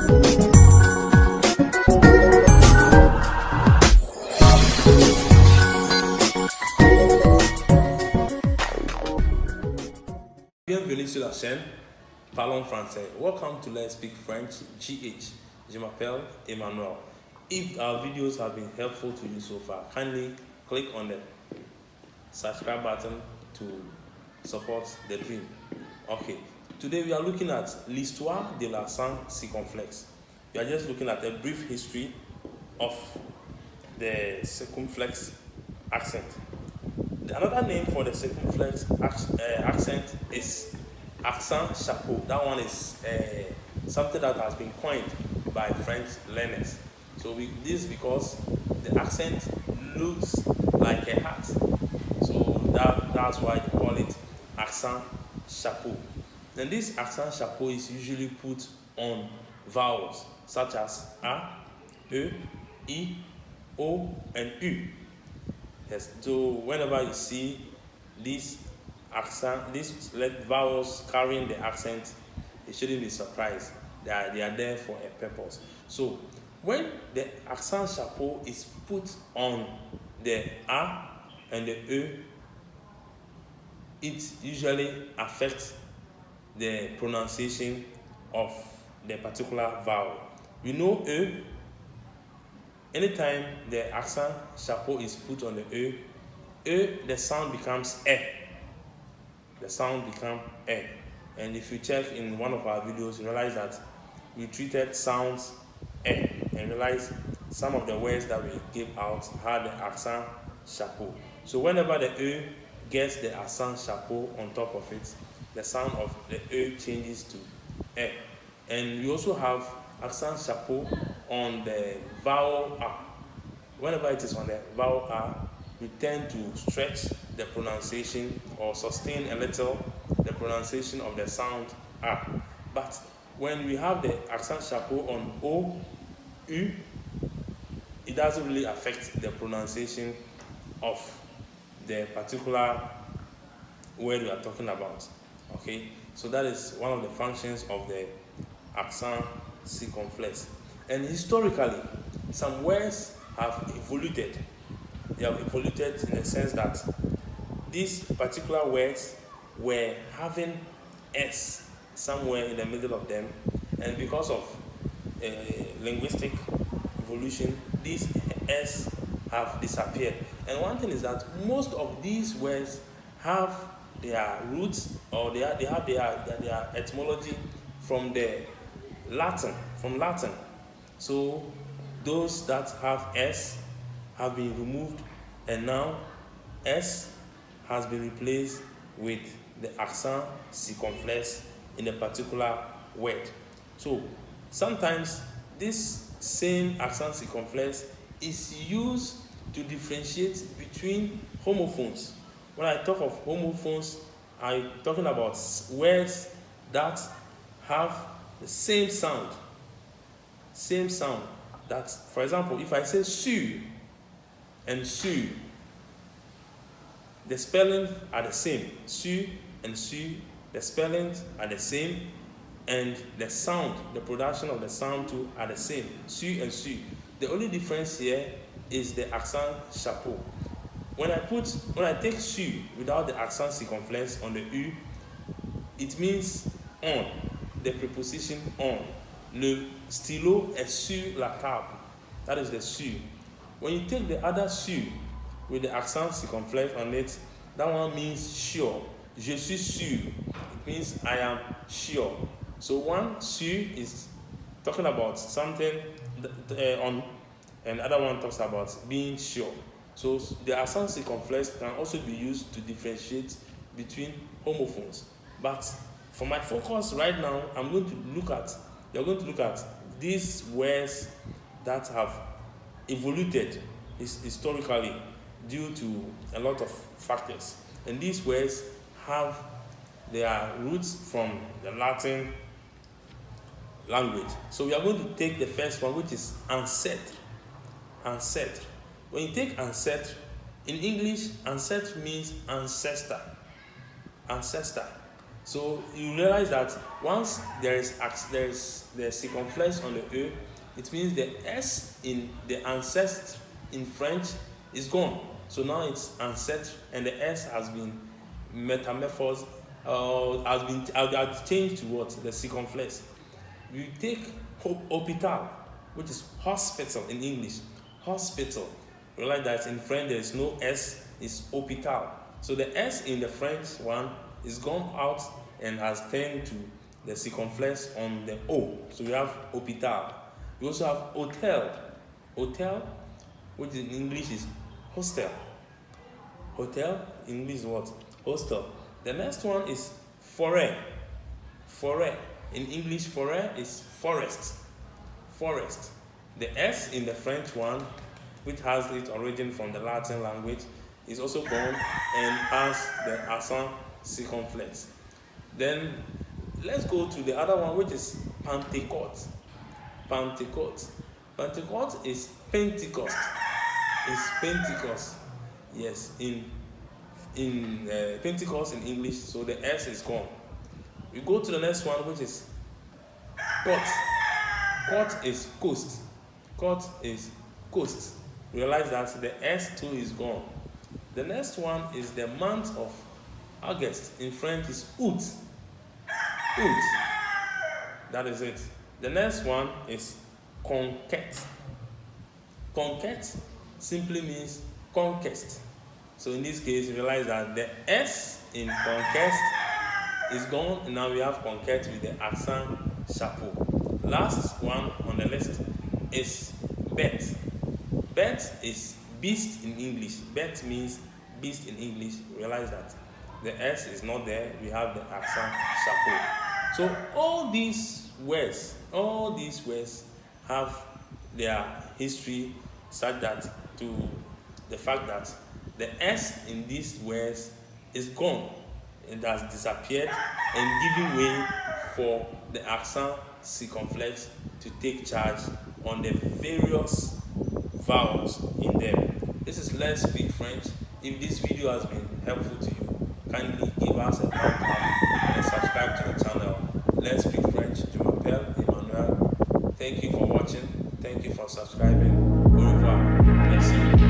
Bienvenue sur la chaîne Parlons Français. Welcome to Let's Speak French GH. Je m'appelle Emmanuel. If our videos have been helpful to you so far, kindly click on the subscribe button to support the dream. Okay, today we are looking at l'histoire de l'accent circonflexe. We are just looking at a brief history of the circumflex accent. Another name for the circumflex accent is accent chapeau. That one is something that has been coined by French learners. So this is because the accent looks like a hat. So that's why they call it accent chapeau. And this accent chapeau is usually put on vowels such as A, E, I, O, and U. Yes, so whenever you see these vowels carrying the accent, you shouldn't be surprised. They are there for a purpose. So when the accent chapeau is put on the A and the E, it usually affects the pronunciation of the particular vowel. We know E. Anytime the accent chapeau is put on the the sound becomes E. The sound becomes E. And if you check in one of our videos, you realize that we treated sounds E and realize some of the words that we gave out had the accent chapeau. So whenever the E gets the accent chapeau on top of it, the sound of the E changes to E. And we also have accent chapeau on the vowel A. Whenever it is on the vowel A, we tend to stretch the pronunciation or sustain a little the pronunciation of the sound A. But when we have the accent chapeau on O, U, it doesn't really affect the pronunciation of the particular word we are talking about. Okay, so that is one of the functions of the accent circonflexe. And historically, some words have evoluted. They have evoluted in the sense that these particular words were having S somewhere in the middle of them, and because of linguistic evolution, these S have disappeared. And one thing is that most of these words have their roots, or they have their etymology from Latin. So those that have S have been removed, and now S has been replaced with the accent circonflexe in a particular word. So sometimes this same accent circonflexe is used to differentiate between homophones. When I talk of homophones, I'm talking about words that have the same sound. That, for example, if I say su and su, the spellings are the same. Su and su, the spellings are the same, and the sound, the production of the sound too, are the same. Su and su. The only difference here is the accent chapeau. When I take su without the accent circonflexe on the U, it means on, the preposition on. Le stylo est sur la table. That is the su. When you take the other su with the accent circonflexe on it, that one means sure. Je suis sûr. It means I am sure. So one su is talking about something on, and the other one talks about being sure. So the accent circonflexe can also be used to differentiate between homophones. But for my focus right now, you're going to look at these words that have evolved historically due to a lot of factors. And these words have their roots from the Latin language. So we are going to take the first one, which is ancêtre. Ancêtre. When you take ancêtre, in English, ancêtre means ancestor. Ancestor. So you realize that once there is the circumflex on the E, it means the S in the ancestor in French is gone. So now it's ancestor, and the S has been metamorphosed, has changed to what? The circumflex. You take hôpital, which is hospital in English. Hospital. Realize that in French there is no S, it's hôpital. So the S in the French one is gone out and has turned to the circumflex on the O. So we have hôpital. We also have hotel. Hotel, which in English is hostel. Hotel, in English is what? Hostel. The next one is forêt. Forêt. In English, forêt is forest. Forest. The S in the French one, which has its origin from the Latin language, is also gone and has the accent circumflex. Then let's go to the other one, which is Pentecost. Pentecost. Pentecost is Pentecost. It's Pentecost. Yes, in Pentecost in English, so the S is gone. We go to the next one, which is court. Court is coast. Court is coast. Realize that the S too is gone. The next one is the month of August. In French is août. Août. That is it. The next one is conquête. Conquête simply means conquest. So in this case, realize that the S in conquest is gone, and now we have conquête with the accent chapeau. Last one on the list is bête. Bête is beast in English. Bête means beast in English. Realize that the S is not there. We have the accent chapeau. So all these words have their history such that to the fact that the S in these words is gone. It has disappeared and giving way for the accent circumflex to take charge on the various vowels in them. This is Let's Speak French. If this video has been helpful to you, kindly give us a thumbs up and subscribe to the channel. Let's Speak French. Je m'appelle Emmanuel. Thank you for watching. Thank you for subscribing. Au revoir. Merci.